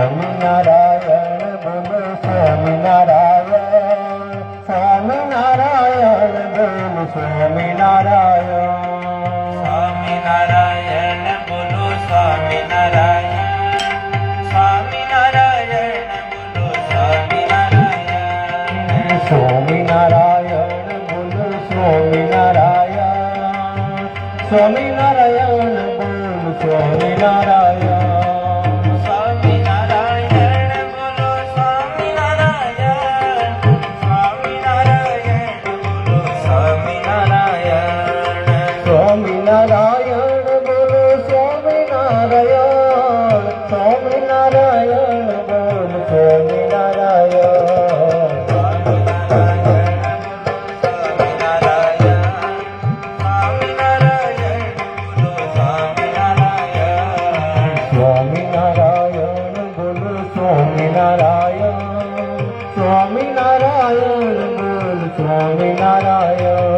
સ્વામિનારાયણ બોલ સ્વામિનારાયણ સ્વામિનારાયણ બોલો સ્વામિનારાયણ સ્વામિનારાયણ બોલો સ્વામિનારાયણ સ્વામિનારાયણ બોલો સ્વામિનારાયણ સ્વામિનારાયણ બોલ સ્વામિનારાયણ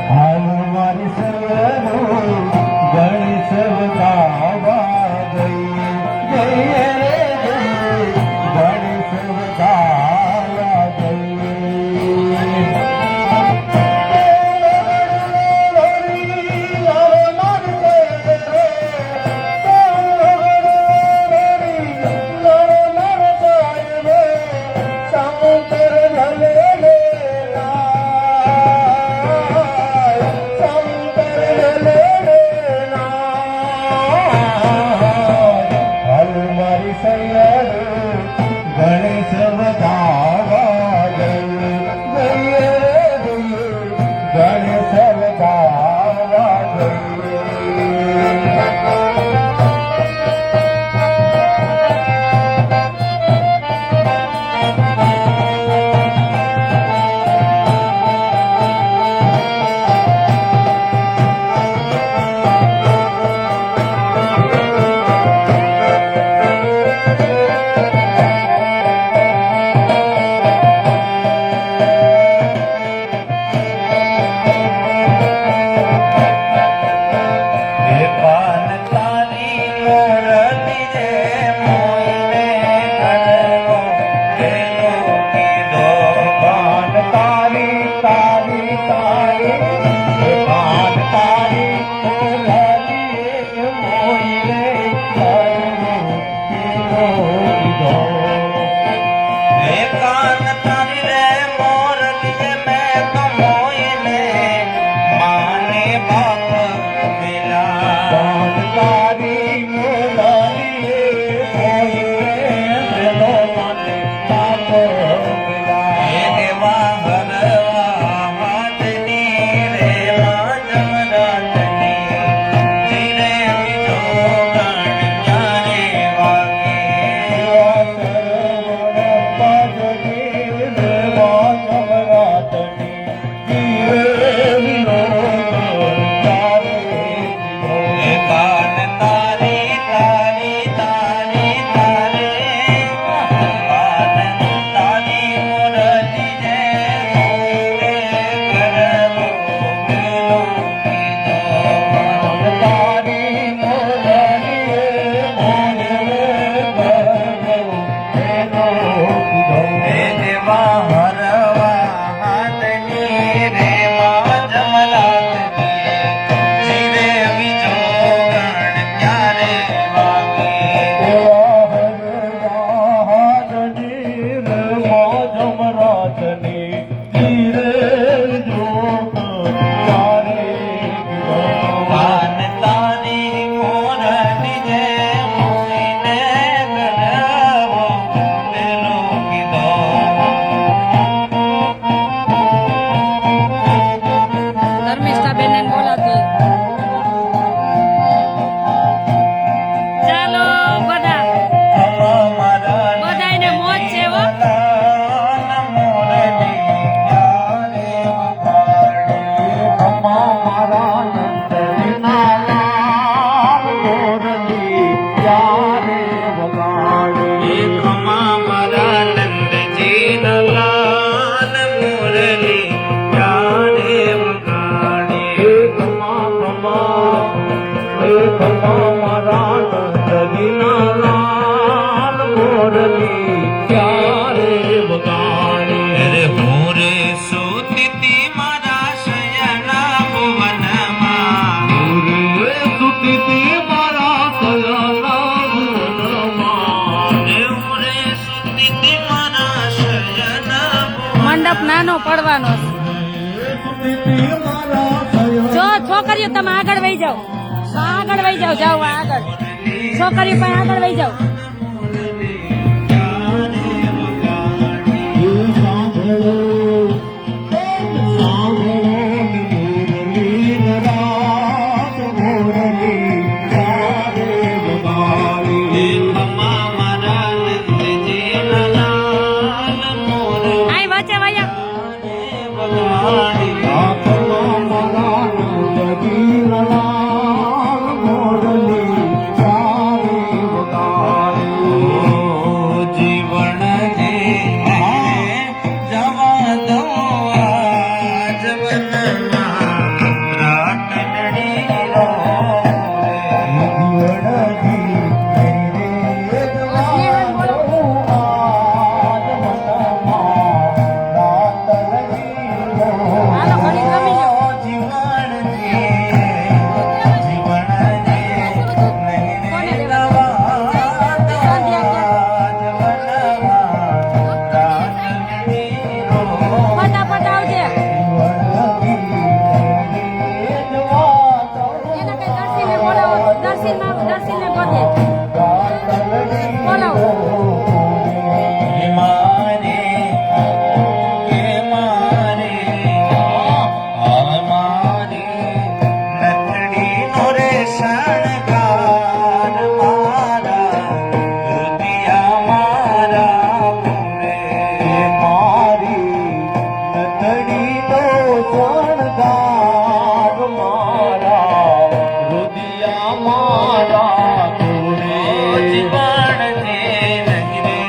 હાલ મારી સર્વનું ગણેશ વધાવા ગઈ. જઈએ રે જઈએ ગણેશ વધાવા ગઈ. ગણેશ વધાવા ગઈ. જઈએ રે જઈએ ગણેશ વધાવા ગઈ. મંડપ નાનો પડવાનો જો છોકરીઓ તમે આગળ વહી જાઓ આગળ વહી જાઓ જાઓ આગળ છોકરીઓ પણ આગળ વહી જાઓ આંખમાં મારા નંદજી લાલ દર્શીને ગોતે બોલાવો હે મારે હે મારે મારે નથડીનો રે શણગાર મારા રુદિયા મારા પૂરે મારી નથડીનો શણગાર મારા રુદિયા મારા ઘોડે. જીવનને નહીં રે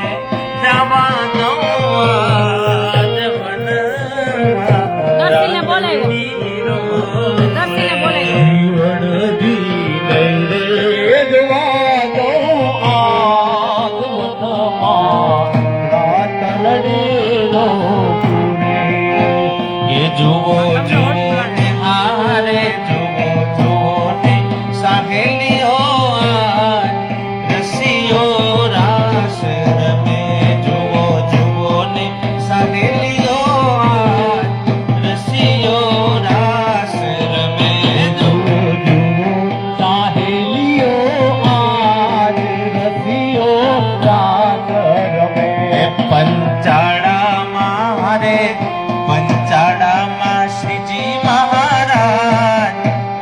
જવા દઉં આજ મન દર્શીને બોલાવ્યો દર્શીને બોલાવ્યો જીવન જીવવા દો આગ મનમાં રાતલડીનો પૂરે. એ જુઓ જુઓ ને હારે જુઓ જુઓ ને સાહેલીઓ આજ રસીઓ રાસ રમે જુઓ જુઓ ને સાહેલીઓ આજ રસીઓ રાસ રમે જુઓ સાહેલીઓ આજ રસીઓ રાત રમે. પંચાળામાં રે પંચાળામાં શ્રીજી મહારાજ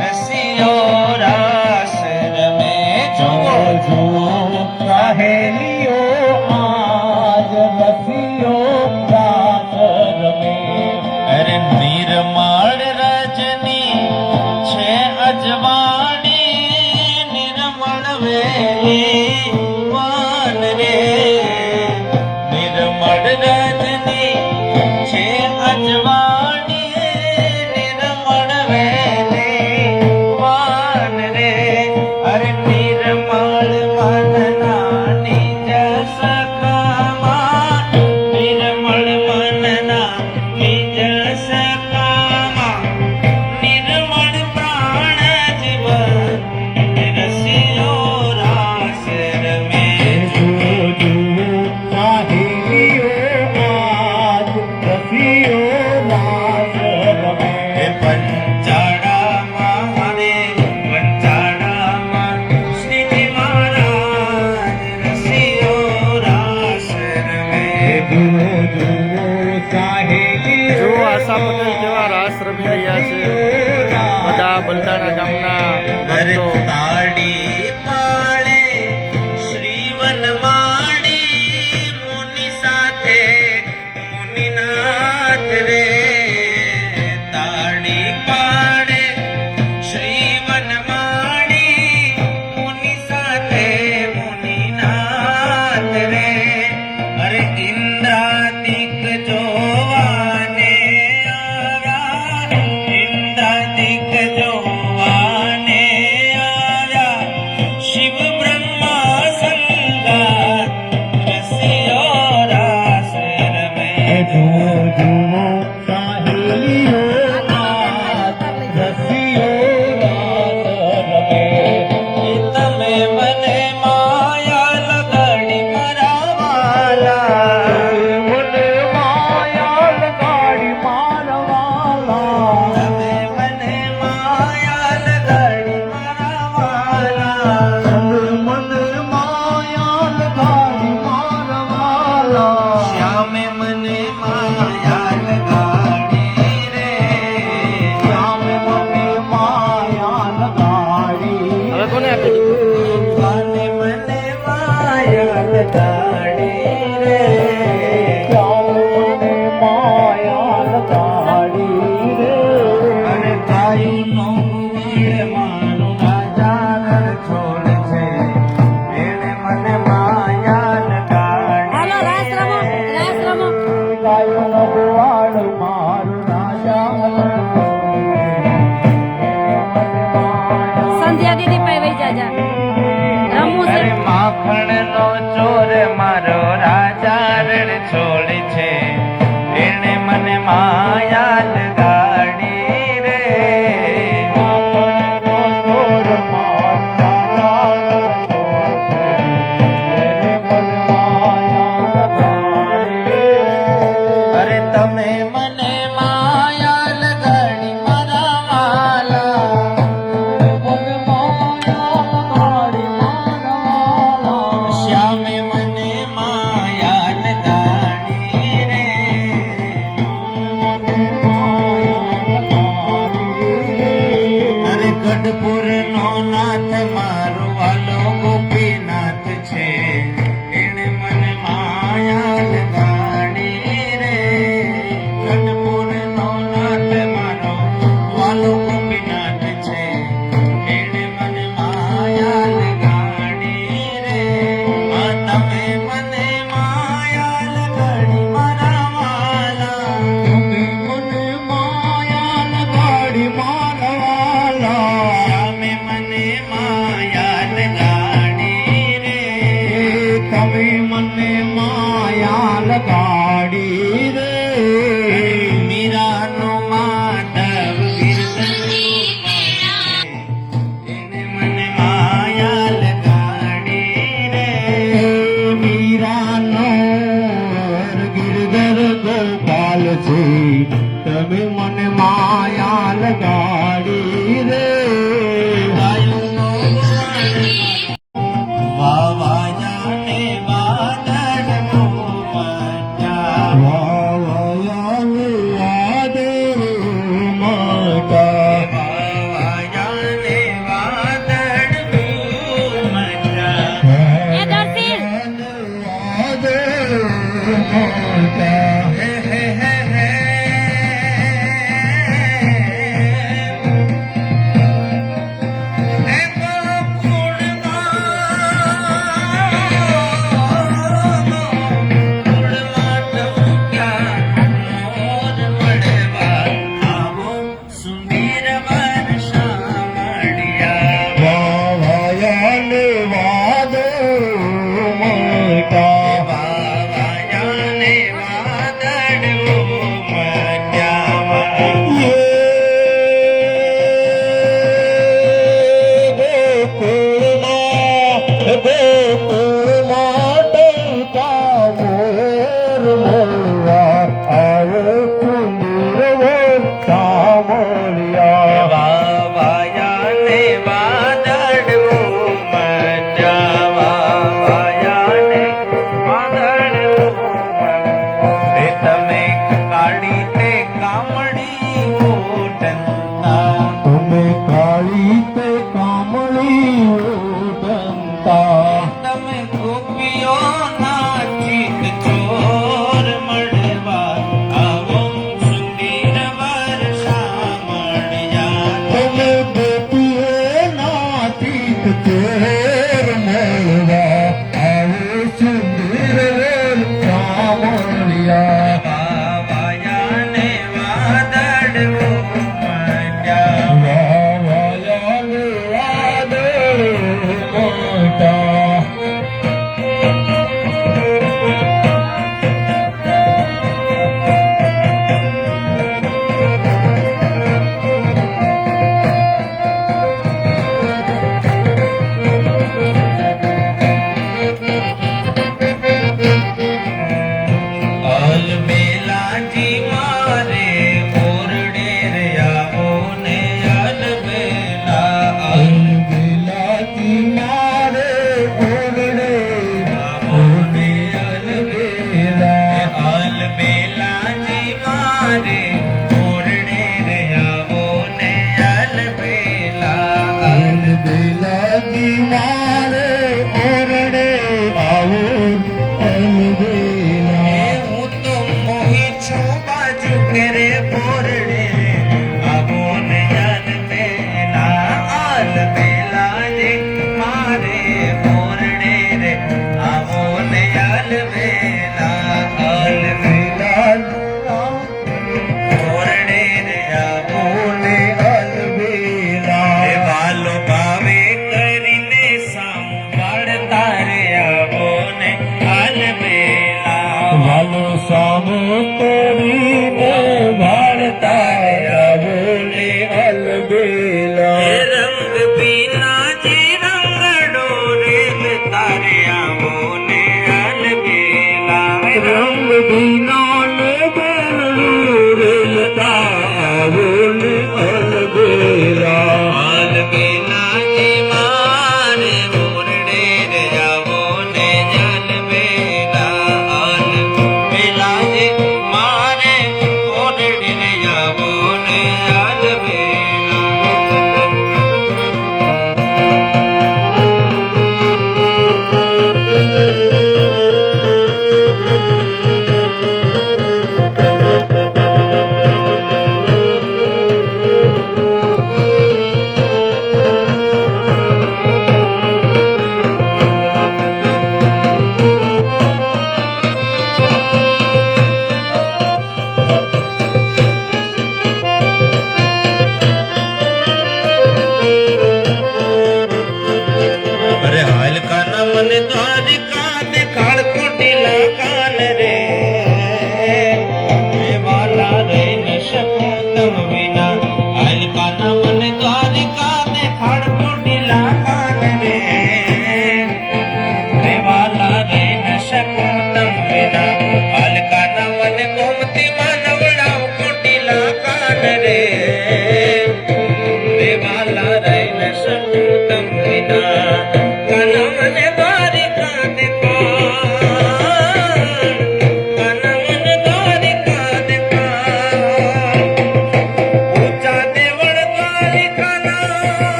રસીઓ રાસ રમે જુઓ જુઓ સહેલીઓ આજ રસીઓ રાત રમે. અરે નિર્મળ રજની છે અજવાણી નિર્મળ વેલી વાન રે નિર્મળ રજની છે અજવાણી નિર્મળ વેલી વાન રે અરે નિર્મળ મનના નિજ સખામાં નિર્મળ મનના નિજ સખામાં નિર્મળ પ્રાણ જીવન રસીઓ રાસ રમે જુઓ જુઓ સાહેલીઓ આજ રસીઓ રાત રમે. પંચાળામાં રે પંચાળામાં શ્રીજી મહારાજ રસીઓ રાસ રમે જુઓ જુઓ સાહેલીઓ જો આશા પટેલ કેવા રાસ રમી રહ્યા છે બધા બલદાણા ગામના અરે ભક્તો તાળી પાળે શ્રીવન માણી મુનિ સાથે મુનિનાથ રે તાળી પાડે શ્રીવન માણી મુનિ સાથે મુનિનાથ રે અરે ઇન્દ્રાદિક જોવાને આવ્યા ઇન્દ્રાદિક જોવાને આવ્યા શિવ બ્રહ્મા સંગાત રસીઓ રાસ રમે જુઓ જુઓ સાહેલીઓ આજ રસીઓ રાત રમે. તમે મને માયા લગાડી મારા વાલા મને માયા લગાડી મારવાલા. તમે મને માયા લગાડી મારા વાલા મને માયા લગાડી મારવાલા. શ્યામે મને માયા લગાડી રે શ્યામે મને માયા લગાડી. હવે કોને આપી દીધું ભગવાને મને માયા લગાડી રે શ્યામે મને માયા લગાડી રે. અને તાઈનો ગુરુએ મારું રાજા ઘર છોડ છે એણે મને માયા લગાડી હાલો રાસ રમો ગાયોનો ગોવાળ મારું રાજા સંધ્યા દીદી પાસે વહી જાજા રમવું છે અરે માખણ નો ચોર મારો વાલો ગોપીનાથ છે એને મને માયા લગાડી રે ગઢપુરનો નાથ મારો વાલો ગોપીનાથ છે એને મને માયા લગાડી રે આ તમે મને માયા લગાડી મારા વાલા તમે મને માયા લગાડી મારા વાલા. તમે મને માયા લગાડી રે તમે મને માયા લગાડી રે. મીરાનો માધવ એને મને માયા લગાડી રે મીરાનો ગિરધર ગોપાલ છે તમે મને માયા લગાડી રે. ગાયોનો વાવાયાને વાદળ મોમજા વાવાયાને વાદળ મોટા. વાવાયાને વાદળ મોમજા એ દર્શીલ વાદળ મોટા. હે હે હે હે હે ગોકુળમાં ટૂંક્યા મોર મળવા આવો સુંદર વર્ષા મળ્યા વાવાયાને વાદળ મોટા. વાવાયાને વાદળ મોમજા વાવાયાને વાદળ મોમજા વાવાયાને વાદળ મોમજા તમે કાળી તે કામડી ઓટંતા તમે કાળી તે કામળી ઓઢંતા. તમે ગોપીઓના ચિત ચોર મળવા આવો સુંદર વર્ષા મળ્યા તમે ગોપીઓના તીર્થ ચોર મળવા આવો સુંદર સામળિયા. વાવાયાને વાદળ મોમજા વાવાયાને વાદળ મોટા. અલબેલાજી મારે ઓરડે રે આવો ને અલબેલા અલબેલાજી મારે ઓરડે આવો ને અલબેલા. અલબેલાજી મારે ઓરડે રે આવો ને અલબેલા અલબેલાજી મારે ઓરડે આવો અલબેલા. હું તો મોહી છું બાજુ ઘરે પોરડે આવો ને અલબેલા અલબેલાજી મારે ઓરડે રે આવો ને અલબેલા અલબેલા ઓરડે રે આવો ને અલબેલા. વાલો ભાવે કરીને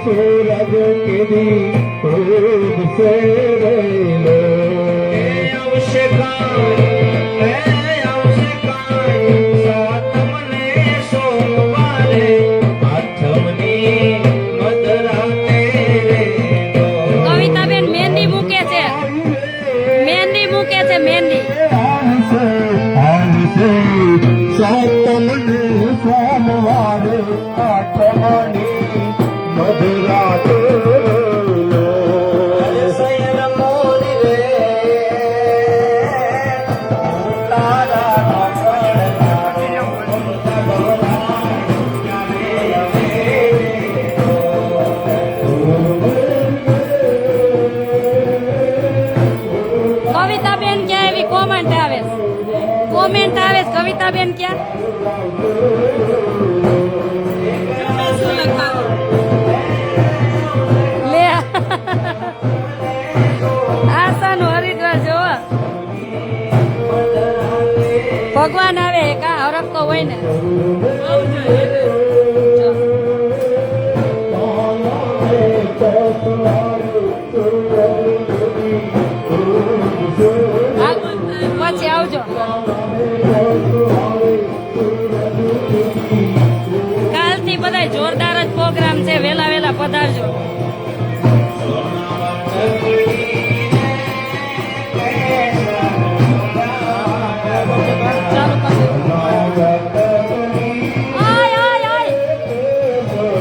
सूरज किरी खूब से रेलो આવશે કાંઈ સાતમને સોમવારે આઠમની મધરાતે રે કવિતાબેન મહેંદી મૂકે છે મહેંદી મૂકે છે મહેંદી આવશે સાતમને સોમવારે આઠમની મધરાતે સૈર મોરી રે તારા કવિતાબેન ક્યાં એવી કોમેન્ટ આવે છે? કોમેન્ટ આવે છે, કવિતાબેન ક્યાં શું લખાવું? લે આશાનું હરિદ્વાર જોવો ભગવાન આવે કા હરકતો હોય ને જો. પછી આવજો કાલથી બધા જોરદાર જ પ્રોગ્રામ છે વેલા વેલા પધારજો ચાલો પછી આય આય આય એને કયો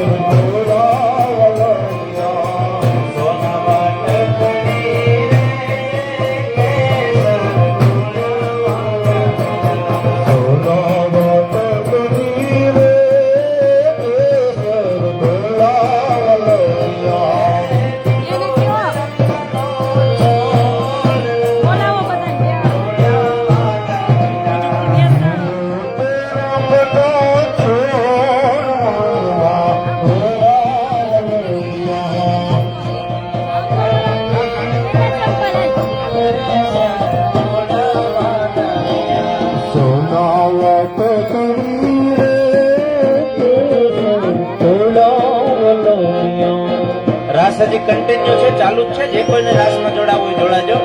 બોલાવો રાસ હજી કન્ટિન્યુ છે, ચાલુ જ છે. જે કોઈને રાસમાં જોડાવવું હોય જોડાજો.